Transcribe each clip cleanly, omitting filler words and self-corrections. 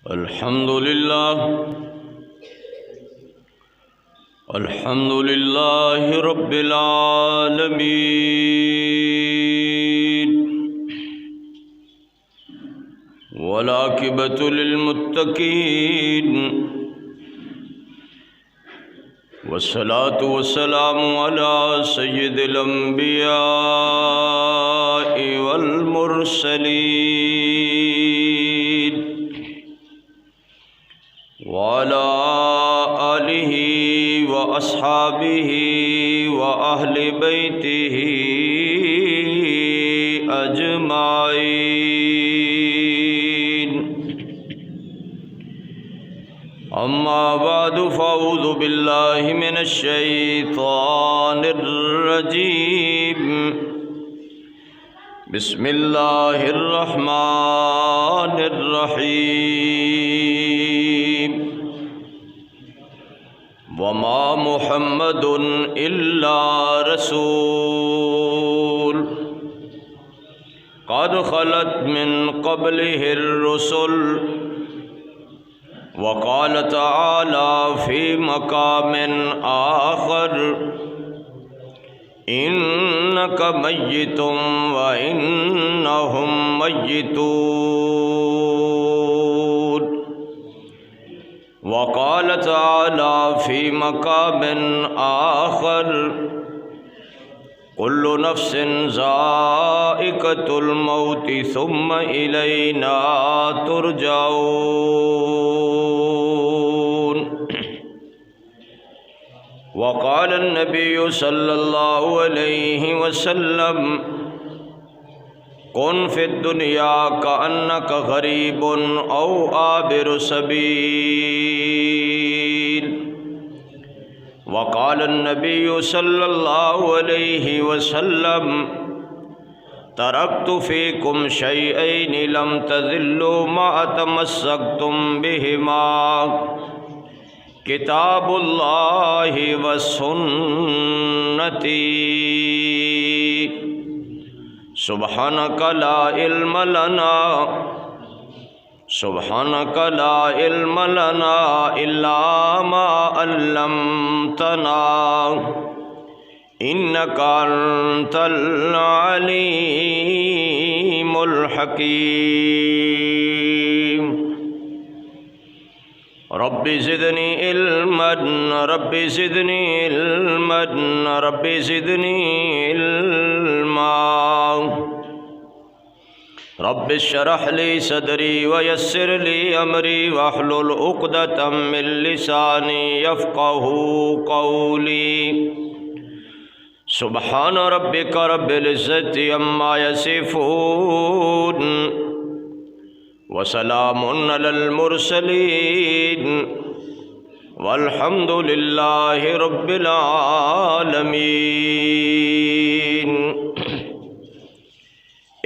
الحمد لله رب العالمين، والعاقبة للمتقين، والصلاة والسلام على سيد الأنبياء والمرسلين، وعلى آله وأصحابه وأهل بيته أجمعين. أما بعد، فأعوذ بالله من الشيطان الرجيم. بسم الله الرحمن الرحيم. وما محمد إلا رسول قد خلت من قبله الرسل. وقال تعالى في مقام آخر: إنك ميت وإنهم ميتون. وقال تعالى في مقام آخر: كل نفس ذائقة الموت ثم إلينا ترجعون. وقال النبي صلى الله عليه وسلم: كن في الدنيا كأنك غريب أو عابر سبيل. وقال النبي صلى الله عليه وسلم: تركت فيكم شيئين لم تضلوا ما تمسكتم بهما: کتاب اللہ و سنتی. سبحانک لا علم لنا الا ما علمتنا انک انت العلیم الحکیم. رب زدنی علما رب زدنی علما رب زدنی علما. رب اشرح لي صدري ويسر لي أمري واحلل عقدة من لساني يفقهوا قولي. سبحان ربك رب العزة عما يصفون، وسلام على المرسلين، والحمد لله رب العالمين.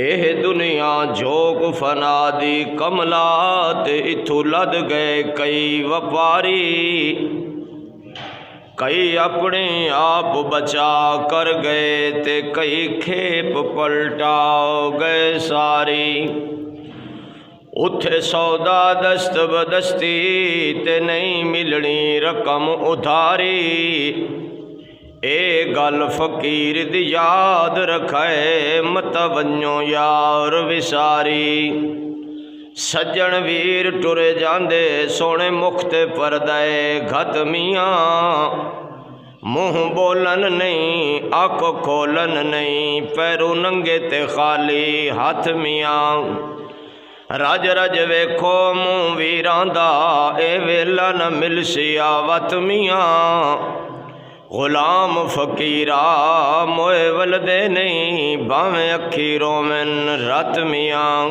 اے دنیا جوگ فنا دی کملات، اتھو لد گئے کئی وپاری. کئی اپنے آپ بچا کر گئے تے کئی کھیپ پلٹا گئے ساری. اتھے سودا دست بدستی تے نہیں ملنی رقم ادھاری. اے گل فقیر دی یاد رکھے مت ونجو یار وساری. سجن ویر ٹرے جاندے سونے مختے پردے گھت میاں. منہ بولن نہیں آنکھ کھولن نہیں، پیرو ننگے تے خالی ہاتھ میاں. رج رج ویکھو منہ ویراں دا، اے ویلا نہ ملسی آوت میاں. غلام فقیرہ موئے ولدے نہیں، باویں اکھی رومن رت میاں.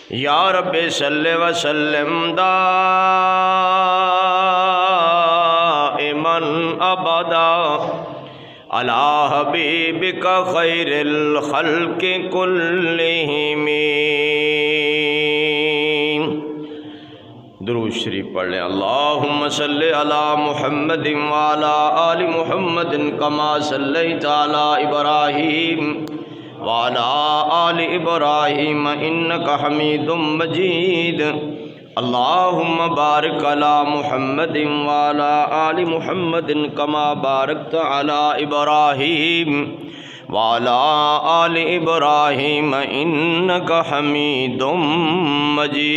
یا رب صلی وسلم دائما ابدا علی حبیبک خیر الخلق کلہم. درود شریف پڑھ لیں. اللہم صلی علی محمد وعلی آل محمد کما صلیت علی ابراہیم وعلى آل إبراهيم إنك حميد مجيد. اللہم بارک علی محمد وعلی آل محمد کما بارکت علی ابراہیم وعلی آل ابراہیم انک حمید مجید۔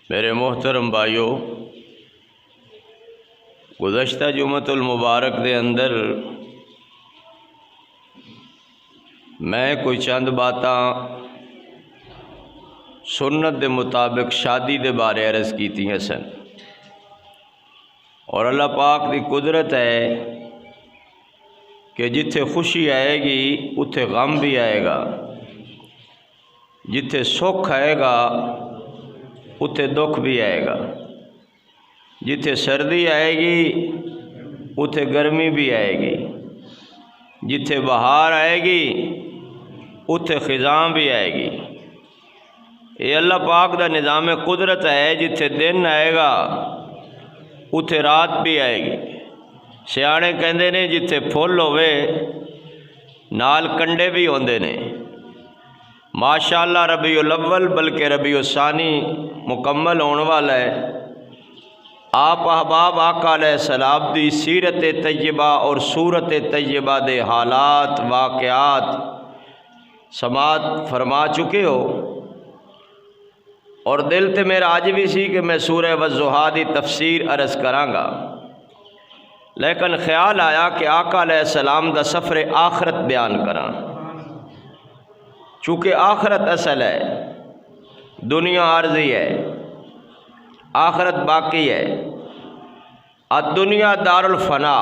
میرے محترم بھائیو، گزشتہ جمعۃ المبارک دے اندر میں کوئی چند باتاں سنت دے مطابق شادی دے بارے عرض کیتی ہیں سن، اور اللہ پاک دی قدرت ہے کہ جتھے خوشی آئے گی اتھے غم بھی آئے گا، جتھے سکھ آئے گا اتھے دکھ بھی آئے گا، جتھے سردی آئے گی اتھے گرمی بھی آئے گی، جتھے بہار آئے گی اتھے خزاں بھی آئے گی۔ یہ اللہ پاک دا نظام قدرت ہے، جتھے دن آئے گا اتھے رات بھی آئے گی۔ سیانے کہندے نے جتھے پھل ہوئے نال کنڈے بھی ہوندے نے۔ ماشاءاللہ ربیع الاول بلکہ ربیع الثانی مکمل ہونے والا ہے۔ آپ احباب آقا علیہ السلام دی سیرت طیبہ اور صورت طیبہ دے حالات واقعات سماعت فرما چکے ہو، اور دل تے میرا آج بھی سی کہ میں سورہ والضحیٰ دی تفسیر عرض کرانگا، لیکن خیال آیا کہ آقا علیہ السلام دا سفر آخرت بیان کراں، چونکہ آخرت اصل ہے، دنیا عارضی ہے، آخرت باقی ہے۔ الدنیا دار الفنا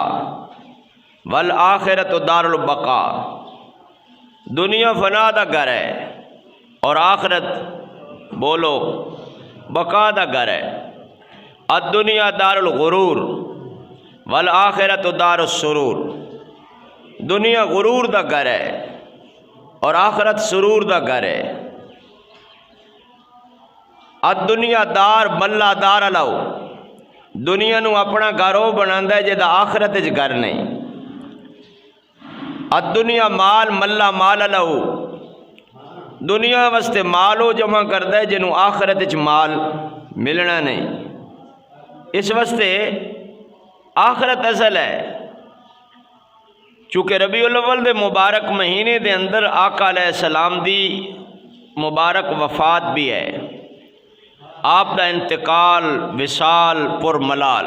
والآخرت دار البقاء۔ دنیا فنا دا گھر ہے اور آخرت بولو بقا دا گھر ہے۔ الدنیا دار الغرور والآخرت دار السرور۔ دنیا غرور دا گھر ہے اور آخرت سرور دا گھر ہے۔ الدنیا دار ملا دار لو، دنیا نو اپنا گھر وہ بناتا ہے جہاں آخرت وچ گھر نہیں۔ الدنیا مال ملا مال لو، دنیا واسطے مال وہ جمع کرتا ہے جنہوں آخرت وچ مال ملنا نہیں۔ اس واسطے آخرت اصل ہے۔ چونکہ ربیع الاول دے مبارک مہینے دے اندر آقا علیہ السلام دی مبارک وفات بھی ہے، آپ دا انتقال وصال پر ملال۔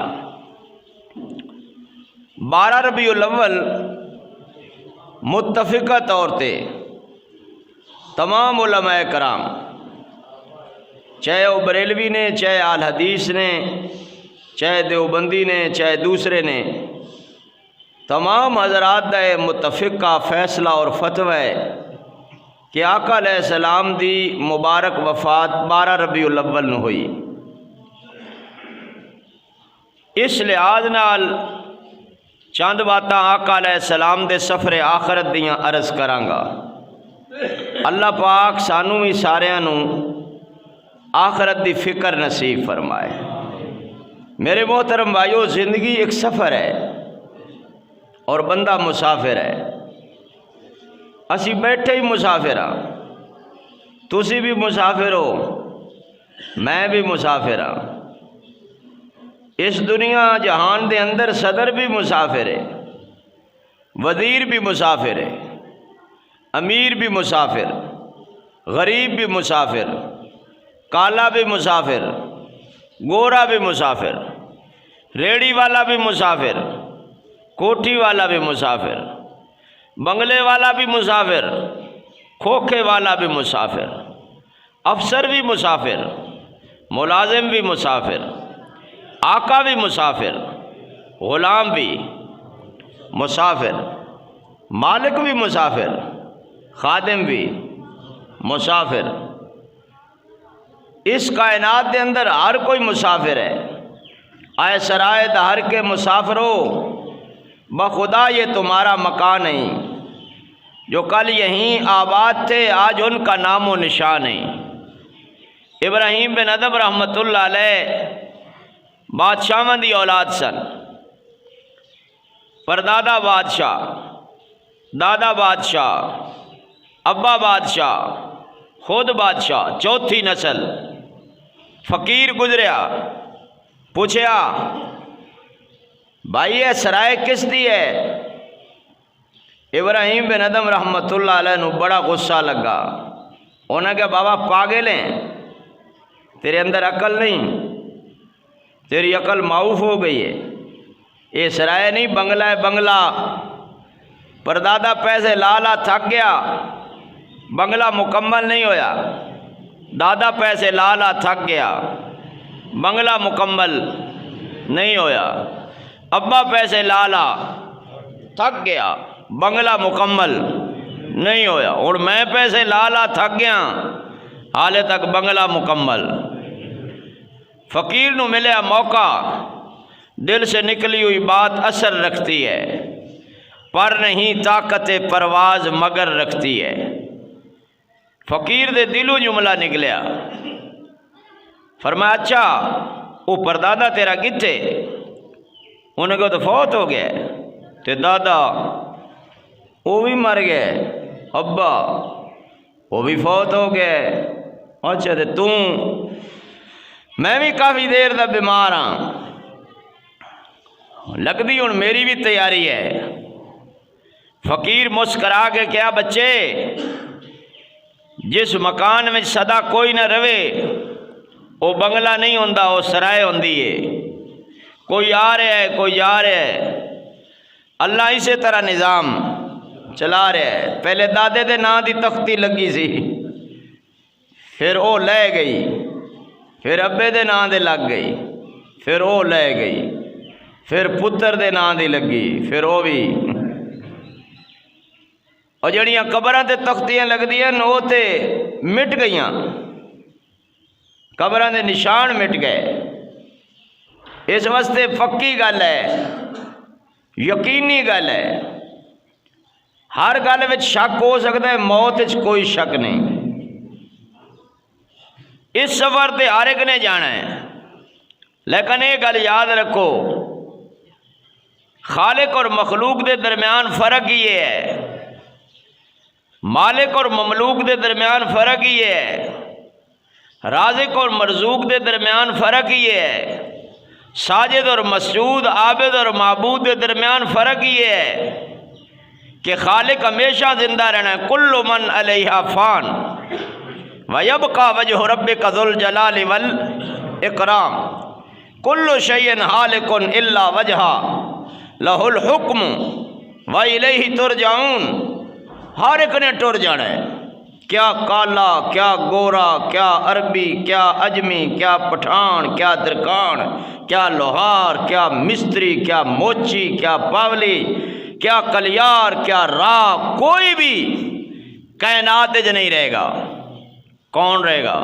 12 ربیع الاول متفقہ طور تے تمام علماء کرام، چاہے وہ بریلوی نے، چاہے آل حدیث نے، چاہے دیوبندی نے، چاہے دوسرے نے، تمام حضرات دا متفقہ فیصلہ اور فتوی ہے کہ آقا علیہ السلام دی مبارک وفات 12 ربیع الاول نو ہوئی۔ اس لحاظ نال چند باتاں آقا علیہ السلام دے سفر آخرت دیاں عرض کرانگا۔ اللہ پاک سانو بھی ساریاں نو آخرت دی فکر نصیب فرمائے۔ میرے محترم بھائیو، زندگی ایک سفر ہے اور بندہ مسافر ہے۔ اسی بیٹھے ہی مسافر ہاں، تسی بھی مسافر ہو، میں بھی مسافر ہاں۔ اس دنیا جہان دے اندر صدر بھی مسافر ہے، وزیر بھی مسافر ہے، امیر بھی مسافر، غریب بھی مسافر، کالا بھی مسافر، گورا بھی مسافر، ریڑی والا بھی مسافر، کوٹھی والا بھی مسافر، بنگلے والا بھی مسافر، کھوکھے والا بھی مسافر، افسر بھی مسافر، ملازم بھی مسافر، آقا بھی مسافر، غلام بھی مسافر، مالک بھی مسافر، خادم بھی مسافر۔ اس کائنات کے اندر ہر کوئی مسافر ہے۔ آئے سرائے دہر کے مسافر ہو، بخدا یہ تمہارا مکان نہیں، جو کل یہیں آباد تھے آج ان کا نام و نشان نہیں۔ ابراہیم بن ادم رحمۃ اللہ علیہ بادشاہاں دی اولاد سن، پردادا بادشاہ، دادا بادشاہ، ابا بادشاہ، خود بادشاہ، چوتھی نسل۔ فقیر گزریا، پوچھیا بھائی یہ سرائے کس دی ہے؟ ابراہیم بن ادم رحمۃ اللہ علیہ نو بڑا غصہ لگا۔ انہوں نے کہا بابا پاگل ہیں، تیرے اندر عقل نہیں، تیری عقل معاف ہو گئی ہے، یہ سرائے نہیں بنگلہ ہے بنگلہ۔ پردادا پیسے لا تھک گیا، بنگلہ مکمل نہیں ہویا۔ دادا پیسے لا تھک گیا، بنگلہ مکمل نہیں ہویا۔ ابا پیسے لا تھک گیا، بنگلہ مکمل نہیں ہویا۔ اور میں پیسے لا تھک گیا، حالے تک بنگلہ مکمل۔ فقیر نو ملیا موقع، دل سے نکلی ہوئی بات اثر رکھتی ہے، پر نہیں طاقت پرواز مگر رکھتی ہے۔ فقیر دے دلوں جملہ نکلیا، فرمایا اچھا وہ پردادا تیرا کتھے؟ انہوں نے کہا تو فوت ہو گیا، تے دادا وہ بھی مر گئے، ابا وہ بھی فوت ہو گئے، اچھا تے توں؟ میں بھی کافی دیر دا بیمار ہاں، لگدی ہن میری بھی تیاری ہے۔ فقیر مسکرا کے کیا بچے، جس مکان میں سدا کوئی نہ رہے وہ بنگلہ نہیں ہوندا، وہ سرائے ہوندی ہے۔ کوئی آ رہا ہے کوئی جا رہا ہے، اللہ اسی طرح نظام چلا رہا ہے۔ پہلے دادے دے نام دی تختی لگی سی، پھر وہ لے گئی، پھر ابے دے نام دے لگ گئی، پھر وہ لے گئی، پھر پتر دے نام دی لگی، پھر وہ بھی۔ اور جڑیاں قبراں تے تختیاں لگدیاں وہ تے مٹ گئیاں، قبراں دے نشان مٹ گئے۔ اس واسطے پکی گل ہے، یقینی گل ہے، ہر گل وچ شک ہو سکتا ہے، موت وچ کوئی شک نہیں۔ اس سفر تے ہر ایک نے جانا ہے، لیکن یہ گل یاد رکھو خالق اور مخلوق دے درمیان فرق یہ ہے، مالک اور مملوک دے درمیان فرق یہ ہے، رازق اور مرزوق دے درمیان فرق یہ ہے، ساجد اور مسجود، عابد اور معبود کے درمیان فرق یہ ہے کہ خالق ہمیشہ زندہ رہنا ہے، کل من علیہا فان ویبقى وجہ ربک ذو الجلال والاکرام، کل شیء ہالک الا وجہہ لہ الحکم والیہ ترجعون۔ ہر ایک نے ٹر جانا ہے، کیا کالا، کیا گورا، کیا عربی، کیا اجمی، کیا پٹھان، کیا درکان، کیا لوہار، کیا مستری، کیا موچی، کیا پاولی، کیا کلیار، کیا راہ، کوئی بھی کائنات وچ نہیں رہے گا۔ کون رہے گا؟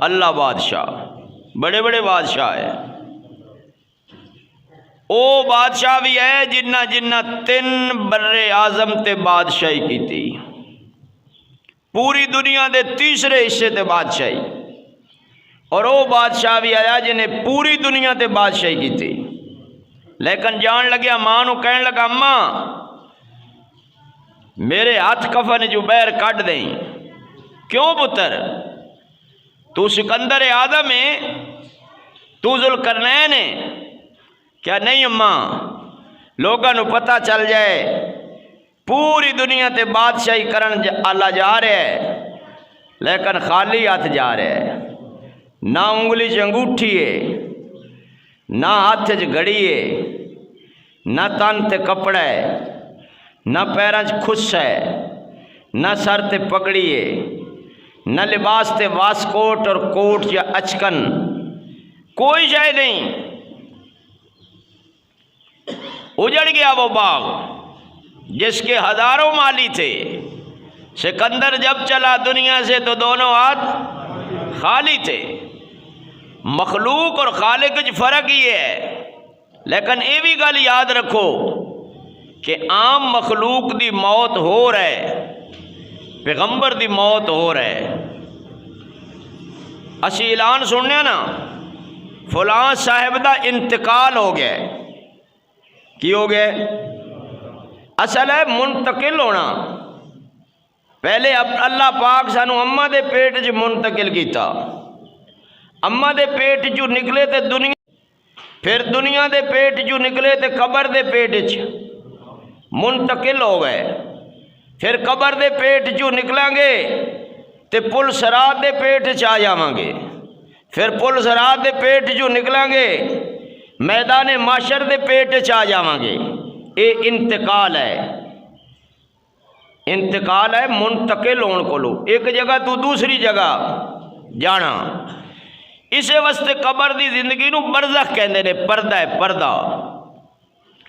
اللہ بادشاہ، بڑے بڑے بادشاہ ہے۔ او بادشاہ بھی ہے جنہ جنہ 3 بر اعظم تے بادشاہی کی تھی، پوری دنیا دے تیسرے حصے تے بادشاہی، اور وہ بادشاہ بھی آیا جنہیں پوری دنیا تے بادشاہی کی تھی، لیکن جان لگیا ماں نو کہن لگا اماں میرے ہاتھ کفن جو بیر کٹ دیں۔ کیوں پتر؟ تو سکندر اعظم ہے، تو ذوالقرنین ہے؟ کیا نہیں اماں، لوگوں نو پتہ چل جائے پوری دنیا تے بادشاہی کرن اللہ جا رہا ہے، لیکن خالی ہاتھ جا رہا ہے، نہ انگلی چ انگوٹھی ہے، نہ ہاتھ چ گھڑی ہے، نہ تن تے کپڑا ہے، نہ پیراں چ خس ہے، نہ سر تے پگڑی ہے، نہ لباس تے واسکوٹ اور کوٹ یا اچکن، کوئی شے نہیں۔ اجڑ گیا وہ باغ جس کے ہزاروں مالی تھے۔ سکندر جب چلا دنیا سے تو دونوں ہاتھ خالی تھے۔ مخلوق اور خالق وچ فرق ہی ہے، لیکن یہ بھی گل یاد رکھو کہ عام مخلوق دی موت ہو رہے، پیغمبر دی موت ہو رہے۔ اسی اعلان سننے نا فلاں صاحب دا انتقال ہو گیا، کی ہو گئے؟ اصل ہے منتقل ہونا۔ پہلے اللہ پاک سانو اماں دے پیٹ چ منتقل کیتا، اماں دے پیٹ چ نکلے تے دنیا، پھر دنیا دے پیٹ چ نکلے تے قبر دے پیٹ چ منتقل ہو گئے، پھر قبر دے پیٹ چ نکلاں گے تے پل صراط دے پیٹ چ آ جاواں گے، پھر پل صراط دے پیٹ چ نکلاں گے میدان معاشر دے پیٹ چ آ جاواں گے۔ اے انتقال ہے، انتقال ہے منتقل ہون کولو، ایک جگہ تو دوسری جگہ جانا۔ اسے واسطے قبر دی زندگی نو برزخ کہندے نے، پردہ ہے پردہ۔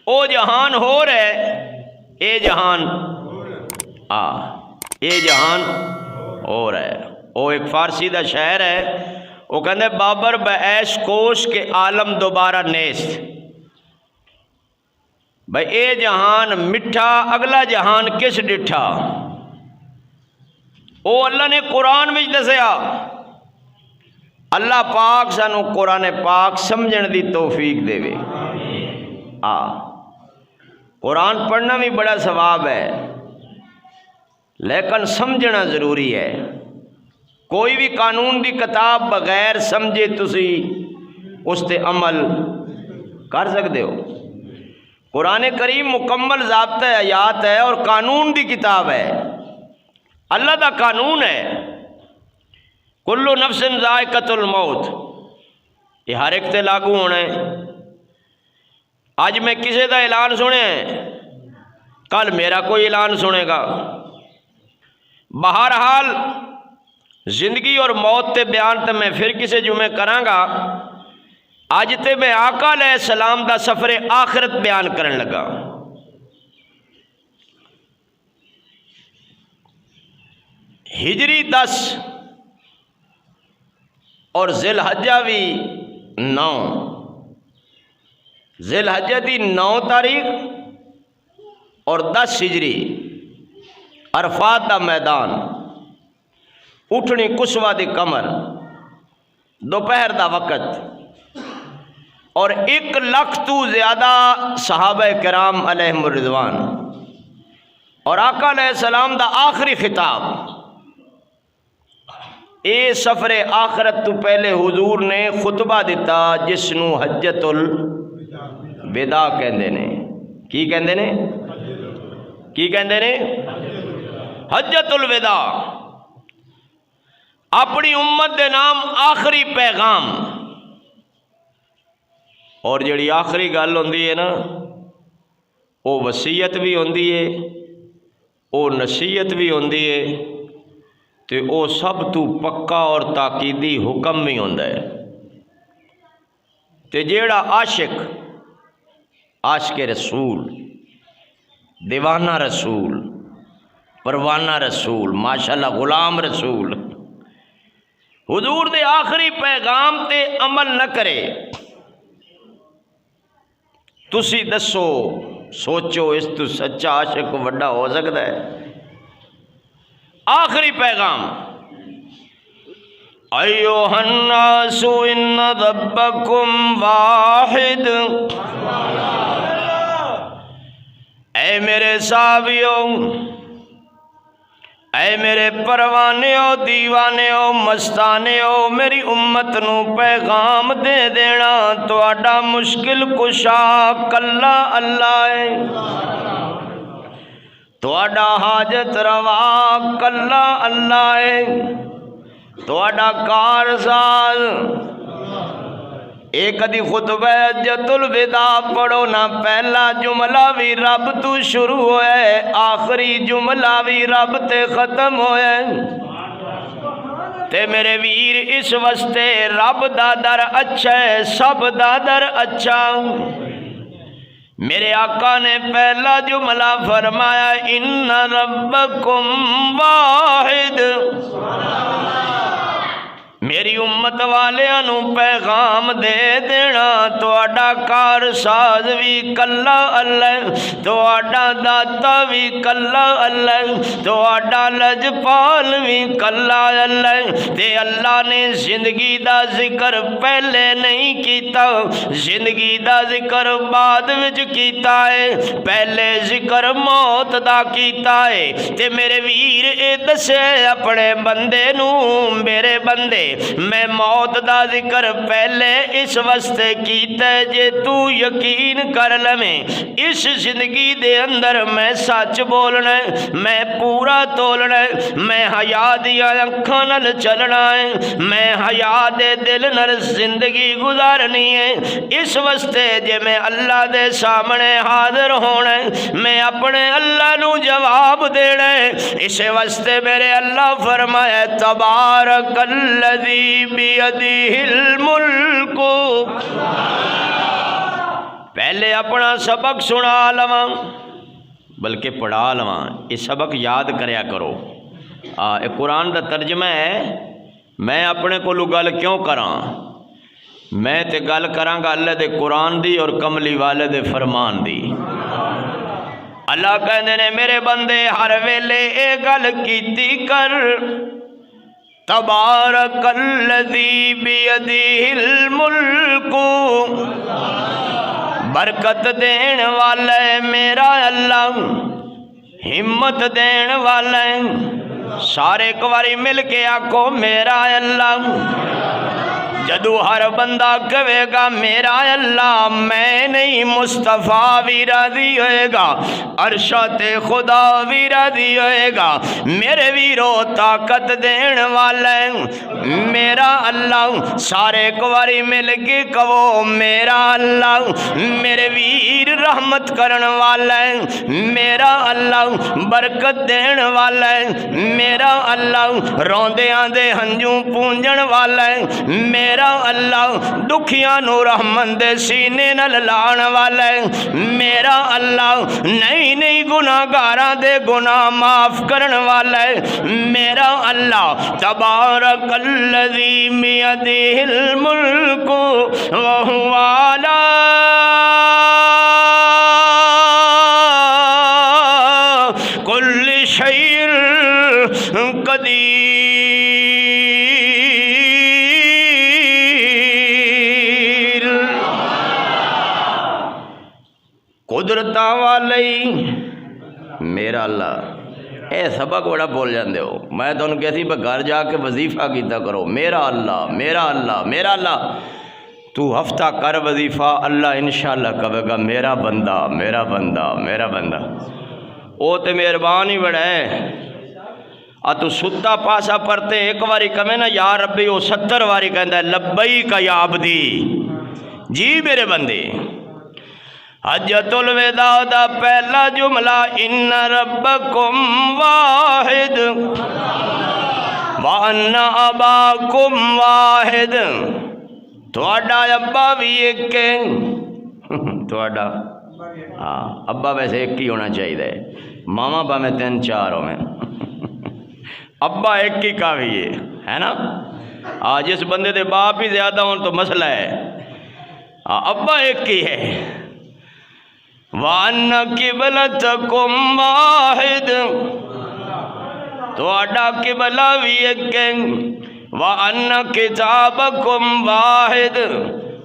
او جہان ہو رہے، اے جہان اے جہان ہو رہے۔ او ایک فارسی دا شاعر ہے، وہ کہندے بابر بعیش کوش کے عالم دوبارہ نیست۔ بھئی اے جہان مٹھا، اگلا جہان کس ڈٹھا؟ او اللہ نے قرآن میں دسیا۔ اللہ پاک سانو قرآن پاک سمجھن دی توفیق دے وے۔ قرآن پڑھنا بھی بڑا ثواب ہے، لیکن سمجھنا ضروری ہے۔ کوئی بھی قانون دی کتاب بغیر سمجھے تسی اس تے عمل کر سکتے ہو؟ قرآن کریم مکمل ضابطہ حیات ہے اور قانون دی کتاب ہے، اللہ دا قانون ہے۔ کل نفس ذائقۃ الموت، یہ ہر ایک تے لاگو ہونا ہے۔ آج میں کسی دا اعلان سنے، کل میرا کوئی اعلان سنے گا۔ بہرحال زندگی اور موت تے بیان تے میں پھر کسی جمعے کراں گا۔ آج تے میں آقا علیہ السلام دا سفر آخرت بیان کرن لگا۔ ہجری 10 اور ذی الحجہ بھی 9، ذی الحجہ دی 9 تاریخ اور 10 ہجری، عرفات دا میدان، اٹھنی کسوہ دی کمر، دوپہر دا وقت، اور 1 لاکھ تو زیادہ صحابہ کرام علیہم الرضوان، اور آقا علیہ السلام دا آخری خطاب۔ اے سفر آخرت تو پہلے حضور نے خطبہ دیتا جس نو حجت الوداع کہندے نے۔ کی کہندے نے؟ کی کہندے نے؟ حجت الوداع، اپنی امت دے نام آخری پیغام۔ اور جڑی آخری گل ہوندی ہے نا، وہ وصیت بھی ہوندی ہے، وہ نصیحت بھی ہوندی ہے، تے وہ سب تو پکا اور تاکیدی حکم بھی ہوندا ہے۔ تے جیڑا عاشق رسول، دیوانہ رسول، پروانہ رسول، ماشاءاللہ غلام رسول، حضور دے آخری پیغام تے عمل نہ کرے، تسی دسو، سوچو، اس تو سچا عاشق وڈا ہو سکتا ہے؟ آخری پیغام، ایوہ الناس ان ربکم واحد، اے میرے صحابیوں، اے میرے پروانیوں، دیوانیوں، مستانیوں، میری امت نو پیغام دے دینا، تہاڈا مشکل کشا کلا اللہ ہے، تہاڈا حاجت روا کلا اللہ ہے، تہاڈا کارساز۔ ایک دی خطبہ حجت الوداع پڑھو نا، پہلا جملہ بھی رب تو شروع ہوئے، آخری جملہ بھی رب تے ختم ہوئے۔ تے میرے ویر اس واسطے رب دا در اچھا ہے، سب دا در اچھا۔ میرے آقا نے پہلا جملہ فرمایا، ان ربکم واحد، میری امت والیاں نو پیغام دے دینا تہاڈا کار ساز بھی کلا اللہ، تہاڈا داتا بھی کلا اللہ، تہاڈا لجپال بھی کلا اللہ۔ تے اللہ نے زندگی دا ذکر پہلے نہیں کیتا، زندگی دا ذکر بعد وچ کیتا ہے، پہلے ذکر موت دا کیتا ہے۔ تے میرے ویر اے دسے اپنے بندے نو، میرے بندے میں موت دا ذکر پہلے اس واسطے کیتا ہے جے تو یقین کر لویں اس زندگی دے اندر میں سچ بولنا ہے، میں پورا تولنا ہے، میں حیا دیاں اکھاں نال چلنا ہے، میں حیا دے دل نال زندگی گزارنی ہے۔ اس واسطے جے میں اللہ دے سامنے حاضر ہونا ہے، میں اپنے اللہ نو جواب دینا ہے۔ اس واسطے میرے اللہ فرمایا تبارک الذی بیدہ الملک۔ پہلے اپنا سبق سنا لواں بلکہ پڑھا لواں، یہ سبق یاد کریا کرو۔ یہ قرآن دا ترجمہ ہے، میں اپنے کو گل کیوں کراں، میں تے گل کراں گا اللہ دے قرآن دی اور کملی والے دے فرمان دی۔ اللہ کہندے نے میرے بندے ہر ویلے اے گل کیتی کر تبارک الذی بیدہ الملک، برکت دین والا ہے میرا اللہ، ہمت دین والا ہے، سارے ایک باری مل کے آکھو میرا اللہ۔ جدو ہر بندہ کہے گا میرا اللہ، میں نہیں مصطفیٰ بھی راضی ہوئے گا، عرشات خدا بھی راضی ہوئے گا۔ میرے ویرو طاقت دین والا ہے میرا اللہ، سارے ایک باری مل کے کہو میرا اللہ۔ میرے ویر رحمت کرن والا ہے میرا اللہ، برکت دین والا ہے میرا اللہ، روندیاں دے ہنجوں پونجن والا ہے میرا اللہ، دکھیاں نو رحمت دے سینے نال لان والا ہے میرا اللہ، نہیں گناہگاراں دے گناہ معاف کرن والا ہے میرا اللہ۔ تبارک الذی بیدہ الملک وہو علی کل شیء قدیر۔ قدرتاں والی میرا اللہ، اے سبق بڑا بول جاندے ہو، میں تو ان کہتی پر گھر جا کے وظیفہ کیتا کرو میرا اللہ میرا اللہ میرا اللہ۔ تو ہفتہ کر وظیفہ، اللہ انشاءاللہ کہے گا میرا بندہ میرا بندہ میرا بندہ۔ او تے مہربان ہی بڑا ہے، تو ستا پاسا پڑھتے ایک واری کہے نا یا ربی، وہ 70 واری کہندا ہے لبیک یا عبدی، جی میرے بندے۔ حجۃ الوداع دا پہلا جملہ ان ربکم واحد وان اباکم واحد، تہاڈا ابا بھی ایک ہے، تہاڈا ابا ویسے ایک ہی ہونا چاہیے، ماما باویں 3 4 ہوئیں، ابا ایک ہی کافی ہے نا۔ جس بندے دے باپ ہی زیادہ ہوں تو مسئلہ ہے، ابا ایک ہی ہے۔ وَأَنَّ قِبْلَتَكُمْ وَاحِدٌ، تہاڈا قبلہ بھی ایک ہے۔ وَأَنَّ كِتَابَكُمْ وَاحِدٌ،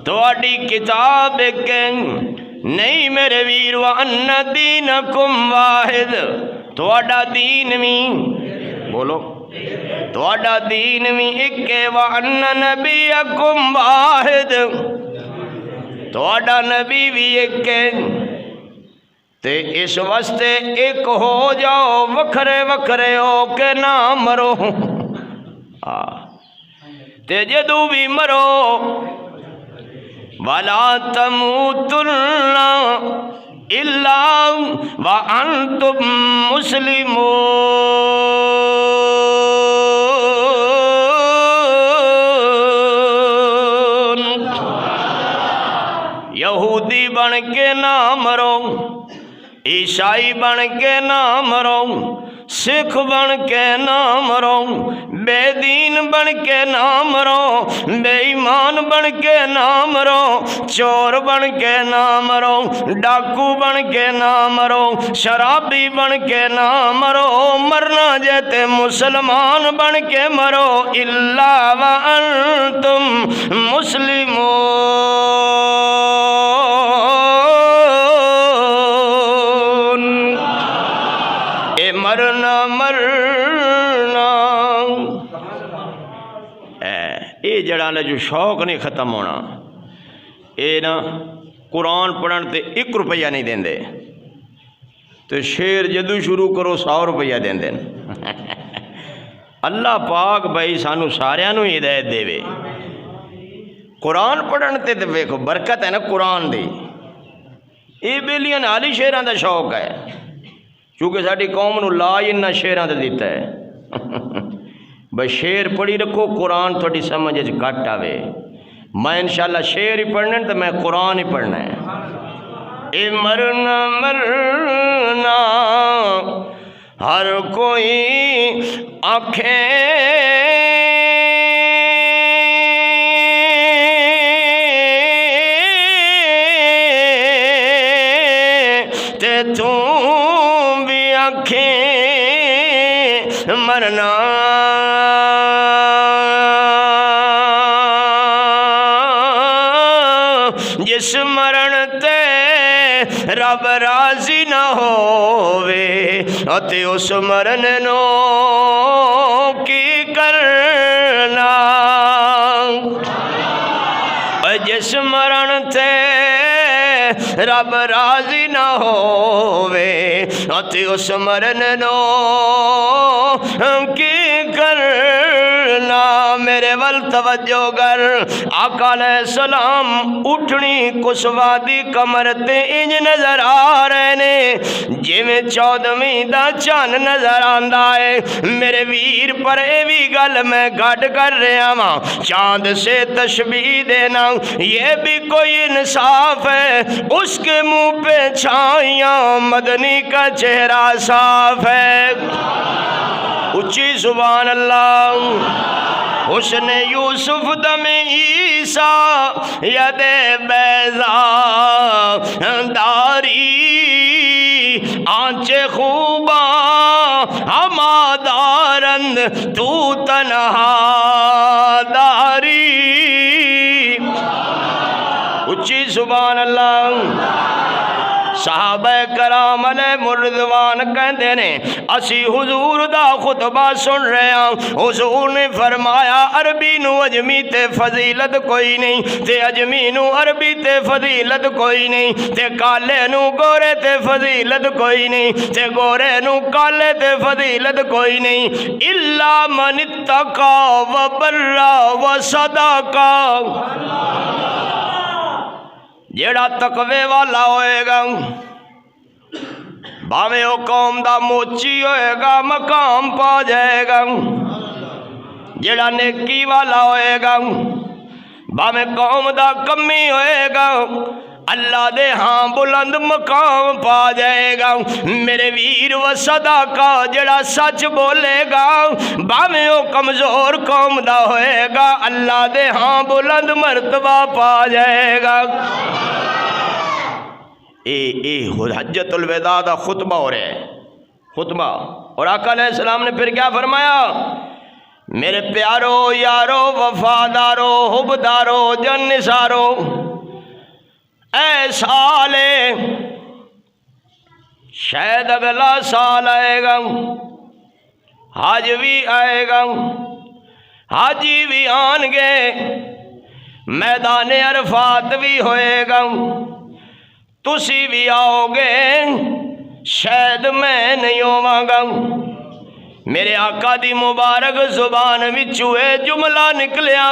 تہاڈی کتاب ایک ہے۔ نہیں میرے ویر، وَأَنَّ دِينَكُمْ وَاحِدٌ، تہاڈا دین بھی بولو، تہاڈا دین بھی ایک ہے۔ وَأَنَّ نَبِيَّكُمْ وَاحِدٌ، تہاڈا نبی بھی ایک ہے۔ تے اس واسطے ایک ہو جاؤ، وکھرے وکھرے ہو کے نہ مرو، تے جدو بھی مرو وَلَا تَمُوتُنَّ إِلَّا وَأَنْتُمْ مُسْلِمُونَ۔ یہودی بن کے نہ مرو، عیسائی بن کے نہ مرو، سکھ بن کے نہ مرو، بے دین بن کے نہ مرو، بے ایمان بن کے نہ مرو، چور بن کے نہ مرو، ڈاکو بن کے نہ مرو، شرابی بن کے نہ مرو، مرنا جیتے مسلمان بن کے مرو، الا وانتم مسلمون۔ اے مرنا مرنا اے جڑا جو شوق نہیں ختم ہونا، اے نا قرآن پڑھن تے 1 روپیہ نہیں دیں دے، تو شیر جدو شروع کرو 100 روپیہ دیں دیں۔ اللہ پاک بھائی سانو ساریاں نو ہدایت دے وے۔ قرآن پڑھن تے ویکھو برکت ہے نا قرآن دی۔ یہ بیلیاں عالی شیراں دا شوق ہے، چونکہ ساری قوم نو لا انہاں شیراں تے دیتا ہے۔ بس شیر پڑھی رکھو، قرآن تھوڑی سمجھ گھٹ آوے۔ میں انشاءاللہ شیر ہی پڑھنا تو میں قرآن ہی پڑھنا ہے۔ اے مرنا مرنا ہر کوئی آنکھیں تے تم بھی آنکھیں مرنا جس مرن تے رب راضی نہ ہووے اتے اس مرن نو کی کرنا، جس مرن تے رب راضی نہ ہووے اتے اس مرن نو کی کرنا۔ میرے ول توجہ گر، آقا علیہ السلام اٹھنی کسوا دی کمر تے انج نظر آ رہے نے جویں 14ویں دا چان نظر آندا ہے۔ میرے ویر پر اے وی گل میں گھٹ کر رہا ہاں، چاند سے تشبیہ دینا یہ بھی کوئی انصاف ہے، اس کے منہ پہ چھائیاں مدنی کا چہرہ صاف ہے۔ اچھی سبحان اللہ۔ حسن یوسف دم عیسیٰ ید بیضا داری، آنچ خوباں ہما دارند تو تنہا داری۔ اچھی سبحان اللہ۔ صحابہ کرام علیہ رضوان کہندے نے اسی حضور دا خطبہ سن رہے ہیں، حضور نے فرمایا عربی نو اجمی تے فضیلت کوئی نہیں، تے اجمی نو عربی تے فضیلت کوئی نہیں، تے کالے نو گورے تے فضیلت کوئی نہیں، تے گورے نو کالے تے فضیلت کوئی نہیں، الا من اتقا و برا و صدقا، جیڑا تقوی والا ہوئے گا باویں او قوم دا موچی ہوئے گا مقام پا جائے گا، جیڑا نیکی والا ہوئے گا باویں قوم دا کمی ہوئے گا اللہ دے ہاں بلند مقام پا جائے گا۔ میرے ویر و صدقہ جڑا سچ بولے گا باویں او کمزور قوم دا ہوئے گا اللہ دے ہاں بلند مرتبہ پا جائے گا۔ اے حجت الوداع دا خطبہ ہو رہا ہے، خطبہ، اور آقا علیہ السلام نے پھر کیا فرمایا؟ میرے پیارو یارو وفادارو حبدارو جن نثارو، اے سالے شاید اگلا سال آئے گا، حج بھی آئے گا، حاجی بھی آن گے، میدان عرفات بھی ہوئے گا، تسی بھی آؤ گے، شاید میں نہیں ہوواں گا۔ میرے آقا دی مبارک زبان وچوں اے جملہ نکلیا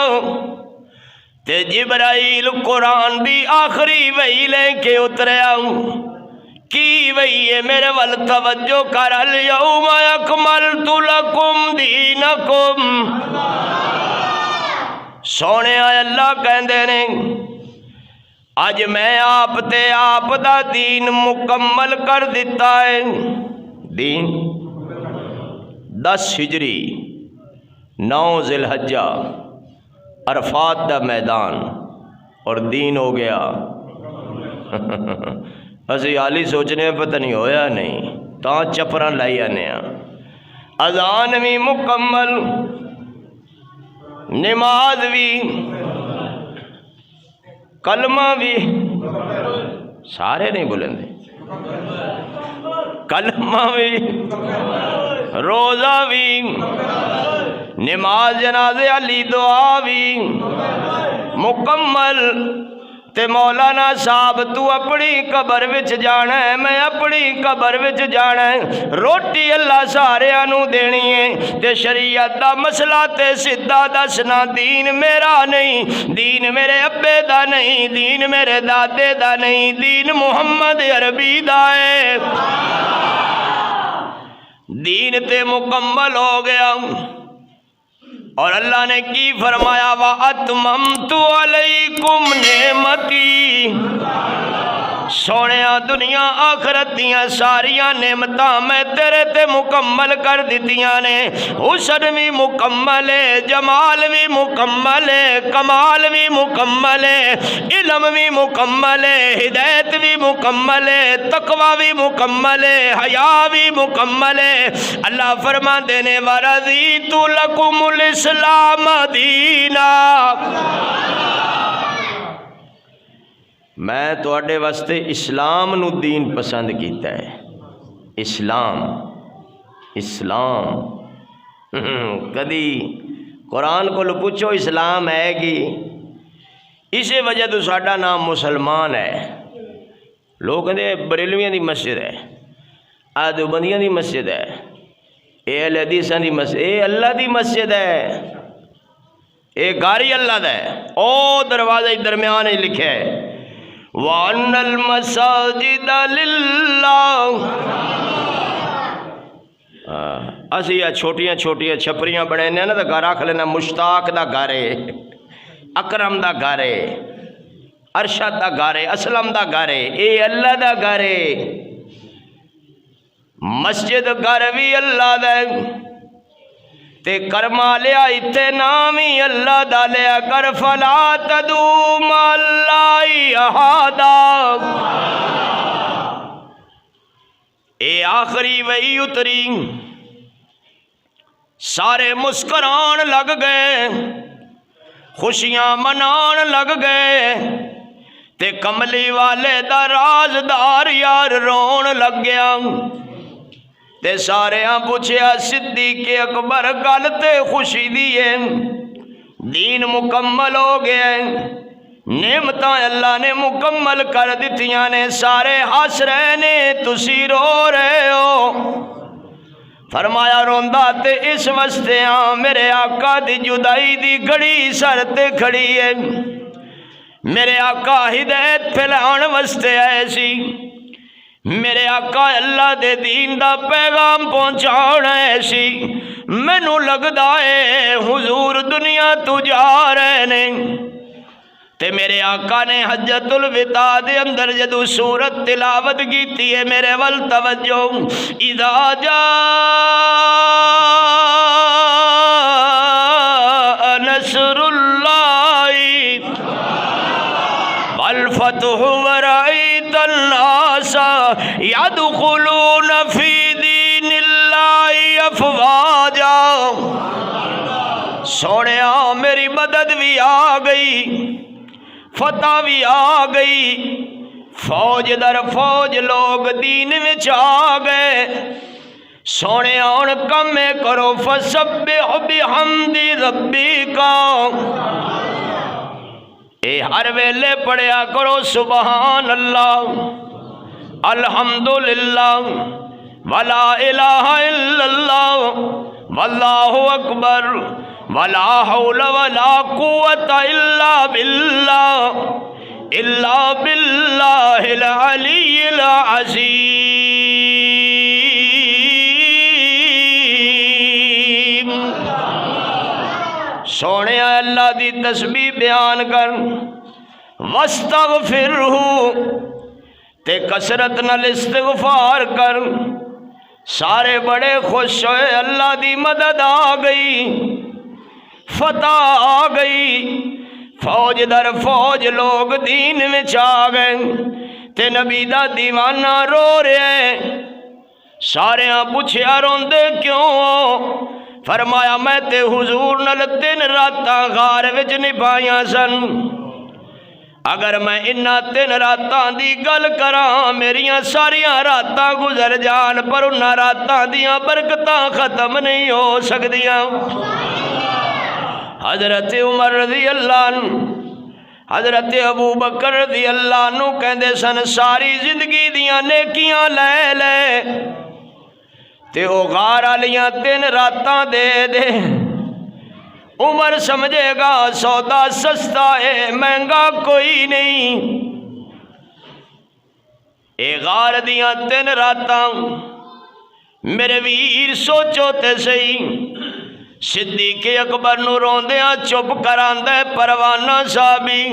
تے جبرائیل قرآن دی آخری وحی لے کے اتریا، کی وحی ہے میرے ول توجہ کر، الیوم اکملت لکم دینکم، سونے اللہ کہندے نے آج میں آپ تے آپ دا دین مکمل کر دیتا ہے۔ دین 10 ہجری 9 ذی الحجہ عرفات دا میدان اور دین ہو گیا اسی حالی سوچنے پتہ نہیں ہویا نہیں تاں چپراں لائی آنے اذان بھی مکمل نماز بھی کلمہ بھی سارے نہیں بولندے کلمہ بھی روزہ بھی نماز جنازے علی دعا بھی مکمل تے مولانا صاحب تو اپنی قبر وچ جانا ہے میں اپنی قبر وچ جانا ہے روٹی اللہ سارے نو دینی ہے تے شریعت دا مسئلہ تے سدھا دسنا دین میرا نہیں دین میرے ابے دا نہیں دین میرے دادے دا نہیں دین محمد عربی دا ہے دین تے مکمل ہو گیا اور اللہ نے کی فرمایا وَأَتْمَمْتُ عَلَيْكُمْ نِعْمَتِي سونیا دنیا آخرت دیاں ساریاں نعمتاں میں تیرے تے مکمل کر دیتیاں نے حسن بھی مکمل ہے جمال بھی مکمل ہے کمال بھی مکمل ہے علم بھی مکمل ہے ہدایت بھی مکمل ہے تقوی بھی مکمل ہے حیا بھی مکمل ہے اللہ فرما دینے وَرَضِيتُ لَكُمُ الْإِسْلَامَ دِينًا میں تواڈے واسطے اسلام نو دین پسند کیتا ہے اسلام کدی قرآن کو پوچھو اسلام ہے کہ اسی وجہ تو ساڈا نام مسلمان ہے لوگ کہتے بریلویاں دی مسجد ہے دیوبندیاں دی مسجد ہے اے اہل حدیثاں دی مسجد اے اللہ دی مسجد ہے اے گاری اللہ دا ہے او دروازے درمیان ہی لکھے ہے وَأَنَّ الْمَسَاجِدَ لِلَّهِ اسی یہ چھوٹیاں چھوٹیاں چھپریاں بڑے نے نا تو گھر آکھ لینا مشتاق دا گھرے اکرم دا گھرے ارشد دا گھرے اسلم دا گھرے اے اللہ دا گھرے مسجد گھر بھی اللہ دا تے کرما لیا اتے نامی اللہ دا لیا کر فلا تدوم اللہ احادا اے آخری وہی اتری سارے مسکران لگ گئے خوشیاں منان لگ گئے تے کملی والے دا رازدار یار رون لگ گیا تے سارے پوچھیا صدیق اکبر گل تے خوشی دیئے دین مکمل ہو گئے نعمتاں اللہ نے مکمل کر دیتیاں نے سارے ہس رہے نے تسی رو رہے ہو فرمایا روندا تے اس واسطے میرے آقا دی جدائی دی گھڑی سر تے کھڑی ہے میرے آقا ہدایت پھیلان واسطے ایسی میرے آقا اللہ دے دین دا پیغام پہنچانا ایسی مینوں لگدا ہے حضور دنیا تو جا رہے نے تے میرے آقا نے حجت الوداع دے اندر جدو سورت تلاوت کیتی ہے میرے ول توجہ اذا جاء نصر اللہ والفتح ورأيت الناس يدخلون في دين الله افواجا سونیا میری مدد بھی آ گئی فتح بھی آ گئی فوج در فوج لوگ دین میں آ گئے سونے آن کم میں کرو فسبح بحمد ربک اے ہر ویلے پڑھیا کرو سبحان اللہ الحمدللہ ولا الہ الا اللہ واللہ اکبر ولا حول ولا قوت الا باللہ العلی العظیم سونے اللہ دی تسبیح بیان کر واستغفرہ تے کثرت نال استغفار کر سارے بڑے خوش ہوئے، اللہ دی مدد آ گئی، فتح آ گئی، فوج در فوج لوگ دین میں آ گئے تے نبی دا دیوانہ رو رہے۔ سارے پوچھیا روندے کیوں ہو؟ فرمایا میں تے حضور نال 3 راتاں غار وچ نبھائیاں سن، اگر میں انہاں 3 راتاں دی گل کراں میریاں ساریاں راتاں گزر جان، پر انہاں راتاں دیاں برکتاں ختم نہیں ہو سکدیاں۔ حضرت عمر رضی اللہ عنہ، حضرت ابو بکر رضی اللہ عنہ کہندے سن ساری زندگی دیاں نیکیاں لے لے تے او غار والیاں 3 راتاں دے دے، عمر سمجھے گا سودا سستا ہے، مہنگا کوئی نہیں۔ اے غار دیاں 3 راتاں میرے ویر سوچو تے صحیح، صدیق اکبر نو روندیاں چپ کراندا ہے پروانہ صاحبی،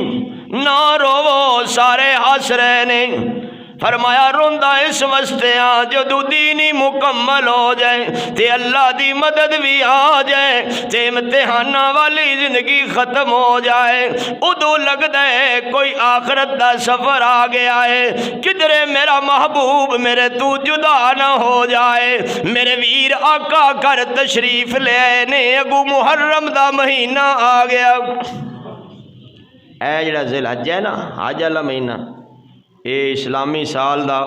نہ روو، سارے ہس رہے نے۔ فرمایا روندا اس واسطے جدو دینی مکمل ہو جائے تے اللہ دی مدد بھی آ جائے تے امتحاناں والی زندگی ختم ہو جائے، ادو لگدا ہے کوئی آخرت دا سفر آ گیا ہے، کدھرے میرا محبوب میرے تو جدا نہ ہو جائے۔ میرے ویر آقا کر تشریف لے آئے نے، اگو محرم دا مہینہ آ گیا، اے جڑا ذی الحجہ ہے نا، حج والا مہینہ، یہ اسلامی سال دا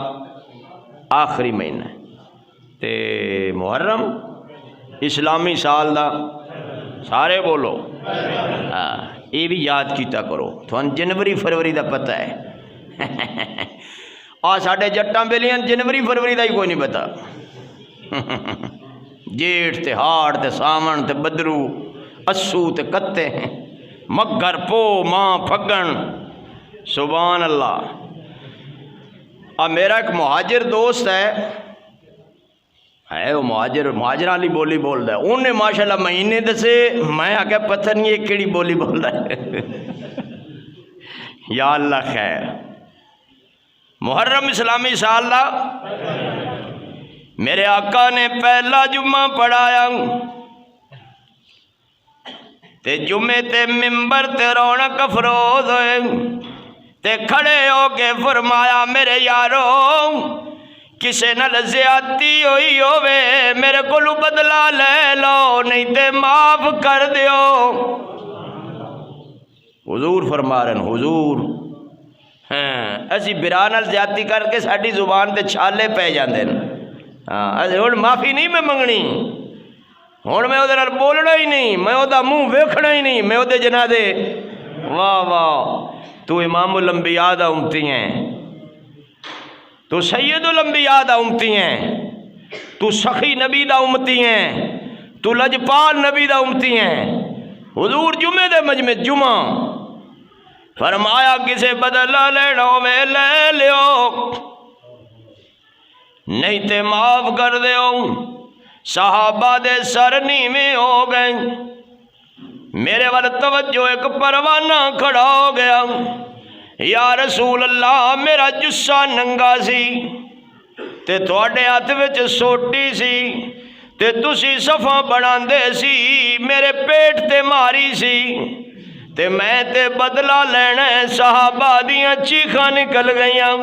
آخری مہینہ ہے تے محرم اسلامی سال دا، سارے بولو یہ بھی یاد کیتا کرو، تھوان جنوری فروری دا پتہ ہے ساڈے جٹاں بیلیاں جنوری فروری دا ہی کوئی نہیں پتا، جیٹھ تے ہاڑ تے ساون تے بدرو اسو تے کتے مگر پو ماں پھگن، سبحان اللہ۔ میرا ایک مہاجر دوست ہے وہ مہاجر والی بولی بول رہا ہے، انہیں ماشاءاللہ مہینے دسے، میں آ کے پتہ نہیں یہ کیڑی بولی بول رہا ہے یا اللہ خیر۔ محرم اسلامی سال دا میرے آقا نے پہلا جمعہ پڑھایا تے جمعے تے ممبر تے رونق افروز ہوئے تے کھڑے ہو کے فرمایا میرے یارو کسے نال زیادتی ہوئی ہوئے میرے کولو بدلہ لے لو نہیں تے معاف کر دیو۔ حضور فرما رہے ہیں، حضور اسی برا نال زیادتی کر کے ساڈی زبان تے چھالے پہ جاندے ہیں، ہن معافی نہیں میں منگنی، ہن میں اودے نال بولنا ہی نہیں، میں اودا منہ ویکھنا ہی نہیں، میں اودے جنازے۔ واہ واہ، تو امام الانبیاء دا امتی ہیں، تو سید الانبیاء دا امتی ہیں، تو سخی نبی دا امتی ہیں، تو لجپال نبی دا امتی ہیں۔ حضور جمعے دے مجمع جمعہ فرمایا کسے بدلہ لینا میں لے لیو نہیں تے معاف کر دیو۔ صحابہ دے سر نیویں ہو گئے، میرے وال توجہ ایک پروانہ کھڑا ہو گیا، یا رسول اللہ میرا جسہ ننگا سی تے تواڈے ہاتھ وچ سوٹی سی تے تسی صفا بناندے سی، میرے پیٹ تے ماری سی تے میں تے بدلہ لینا ہے۔ صحابہ دیاں چیخاں نکل گئیاں،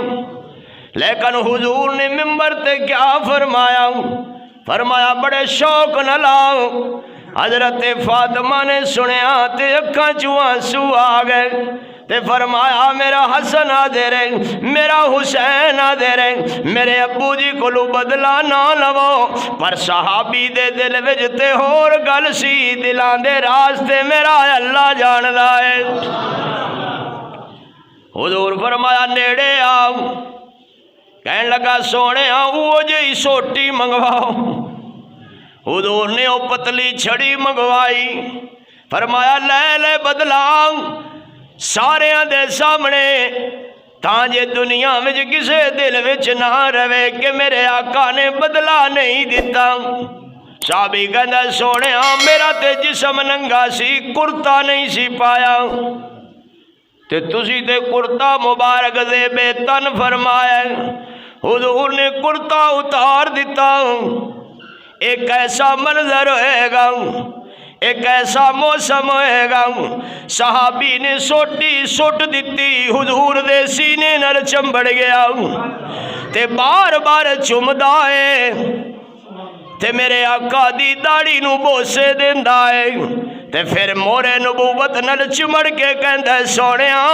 لیکن حضور نے ممبر تے کیا فرمایا؟ فرمایا بڑے شوق نہ لاؤ۔ حضرت فاطمہ نے سنیا تے اکھاں چوں آنسو آ گئے تے فرمایا میرا حسن آ دے رہے، میرا حسین آ دے رہے، میرے ابو جی کولو بدلہ نہ لو، پر صحابی دے دل وچ تے ہور گل سی، دلاں دے راستے میرا اللہ جاندا ہے۔ حضور فرمایا نیڑے آؤ، کہنے لگا سونے وہ جی سوٹی منگواؤ۔ حضور نے وہ پتلی چھڑی منگوائی، فرمایا لے لے بدلا سارے دے سامنے، تاں دنیا وچ کسے دل وچ نہ رہے کہ میرے آقا نے بدلا نہیں دیتا۔ صحابی کہندا سونے میرا تے جسم ننگا سی، کرتا نہیں سی پایا تے تسی تے کرتا مبارک دے بے تن فرمایا۔ حضور نے کرتا اتار دیتا، ایک ایسا منظر ہوئے گا، ایک ایسا موسم ہوئے گا، صحابی نے سوٹی سٹ دیتی، حضور دے سینے نال چمبڑ گیا تے بار بار چمدا ہے تے میرے آقا دی داڑھی نو بوسے دیندا ہے تے پھر مورے نبوت نال چمڑ کے کہندا ہے سونیا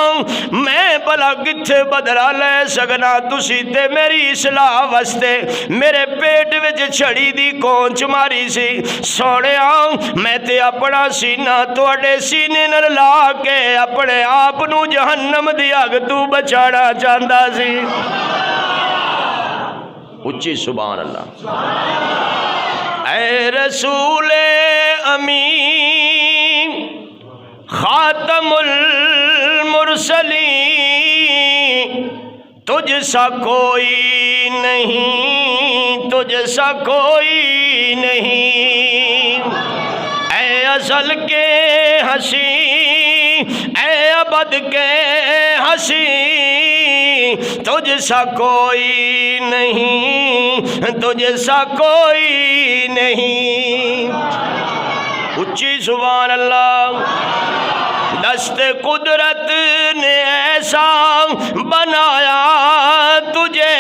میں بھلا کتھے بدلا لے سکنا، تسی تے میری اصلاح واسطے میرے پیٹ وچ چھڑی دی کونچ ماری سی، سونیا میں تے اپنا سینہ تواڈے سینے نال لا کے اپنے آپ نو جہنم دی اگ تو بچانا چاہندا سی۔ اچھی سبحان اللہ۔ اے رسول امین خاتم المرسلین، تجھ سا کوئی نہیں، تجھ سا کوئی نہیں، اے ازل کے ہنسی، اے ابد کے ہنسی، تجھ سا کوئی نہیں، تجھ سا کوئی نہیں۔ اچھی سبحان اللہ۔ دست قدرت نے ایسا بنایا تجھے،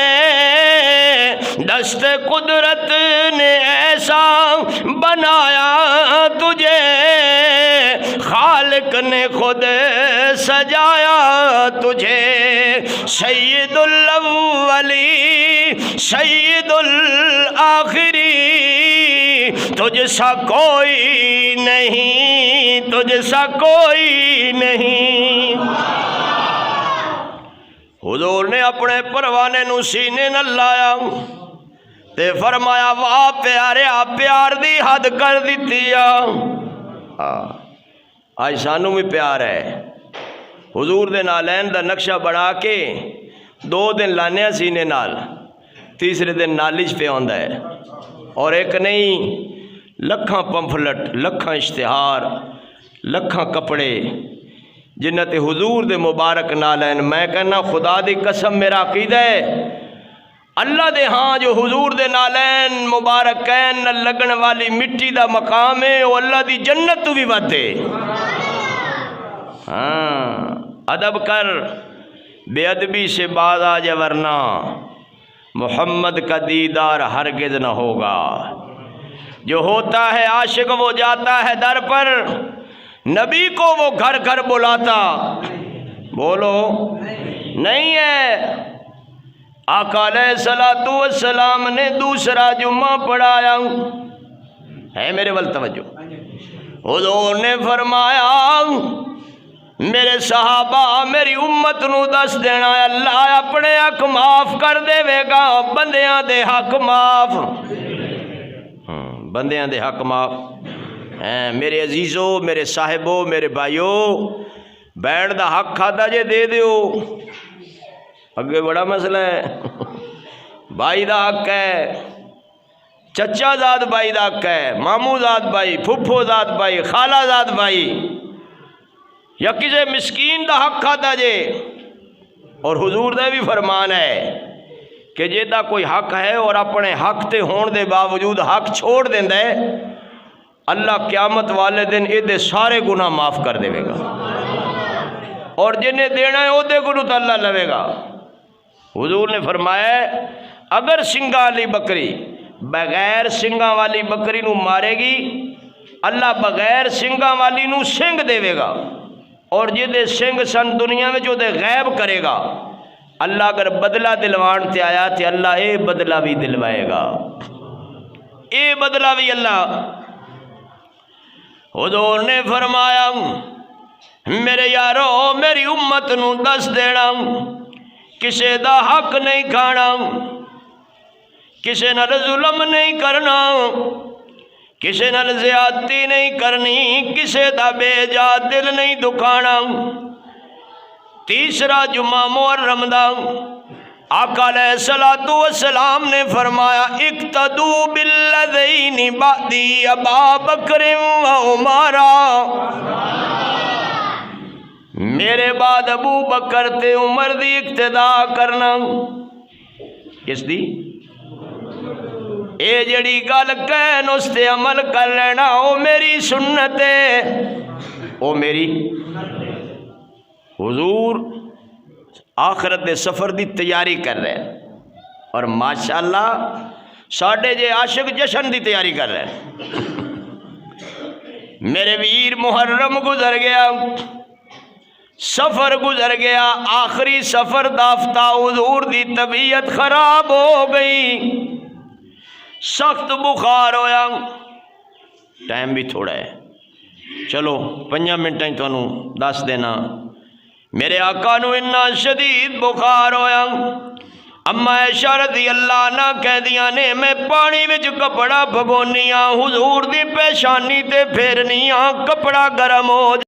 دست قدرت نے ایسا بنایا تجھے، خالق نے خود سجایا تجھے، سید الاولی سید الآخری، تجھ سا کوئی نہیں، تجھ سا کوئی نہیں۔ حضور نے اپنے پروانے نو سینے نہ لایا تے فرمایا واہ پیارے آپ پیار دی حد کر دیتی آج سانو بھی پیار ہے۔ حضور دے نالین دا نقشہ بنا کے 2 دن لانے سینے نال، تیسرے دن نالج پہ آندا ہے، اور ایک نہیں لکھاں پمفلٹ، لکھاں اشتہار، لکھاں کپڑے جنت حضور دے مبارک نالین۔ میں کہنا خدا دی قسم میرا عقیدہ ہے اللہ دے ہاں جو حضور دے نالین مبارکین نہ لگن والی مٹی دا مقام ہے وہ اللہ دی جنت تو بھی ودے۔ ہاں ادب کر، بے ادبی سے باز آ جا ورنہ محمد کا دیدار ہرگز نہ ہوگا۔ جو ہوتا ہے عاشق وہ جاتا ہے در پر، نبی کو وہ گھر گھر بلاتا بولو نہیں ہے۔ آقا علیہ الصلوۃ والسلام نے دوسرا جمعہ پڑھایا ہے، میرے ول توجہ۔ حضور نے فرمایا میرے صحابہ میری امت نو دس دینا اللہ اپنے حق معاف کر دے گا، بندیاں دے حق معاف، بندیاں دے حق معاف۔ میرے عزیزو، میرے صاحبو، میرے بھائیو، بینڈ دا حق کھادا جے دے دیو، اگے بڑا مسئلہ ہے۔ بھائی دا حق ہے، چچا زاد بھائی دا حق ہے، مامو زاد بھائی، پھپھو زاد بھائی، خالہ زاد بھائی، یا کسی مسکین دا حق کھادا جے۔ اور حضور دا بھی فرمان ہے کہ جے دا کوئی حق ہے اور اپنے حق تے ہون دے باوجود حق چھوڑ دیندے، اللہ قیامت والے دن اے دے سارے گناہ معاف کر دے گا، اور جنہیں دینا ہے او دے گناہ تو اللہ لوے گا۔ حضور نے فرمایا اگر سنگا والی بکری بغیر سنگا والی بکری نو مارے گی، اللہ بغیر سنگا والی نو سنگ دے گا، اور جدے سنگ سن دنیا میں جو دے غیب کرے گا، اللہ اگر بدلہ دلوان تے آیا تے اللہ اے بدلہ بھی دلوائے گا، اے بدلہ بھی اللہ۔ حضور نے فرمایا میرے یارو میری امت نو دس دینا کسے دا حق نہیں کھانا، کسے نال ظلم نہیں کرنا، کسے نال زیادتی نہیں کرنی، کسے دا بے جا دل نہیں دکھانا۔ تیسرا جمعہ محرم دا آقا علیہ الصلوۃ والسلام نے فرمایا اقتدو بالذین بعدی ابا بکر و عمر، میرے بعد ابو بکر تے عمر دی اقتدا کرنا۔ کس دی؟ اے جڑی گل کہن اس تے عمل کر لینا، او میری سنت ہے، او میری حضور آخرت دے سفر دی تیاری کر رہے ہیں، اور ماشاءاللہ ساڈے جے عاشق جشن دی تیاری کر رہے ہیں۔ میرے ویر محرم گزر گیا، سفر گزر گیا، آخری سفر دافتہ حضور دی طبیعت خراب ہو گئی، سخت بخار ہویا، ٹائم بھی تھوڑا ہے، چلو 5 منٹیں تانوں دس دینا۔ میرے آقا نو اتنا شدید بخار ہویا، اما عائشہ رضی اللہ عنہ کہدیاں نے میں پانی وچ کپڑا بھگونیاں، حضور دی پیشانی تے پھیرنیاں، کپڑا گرم ہو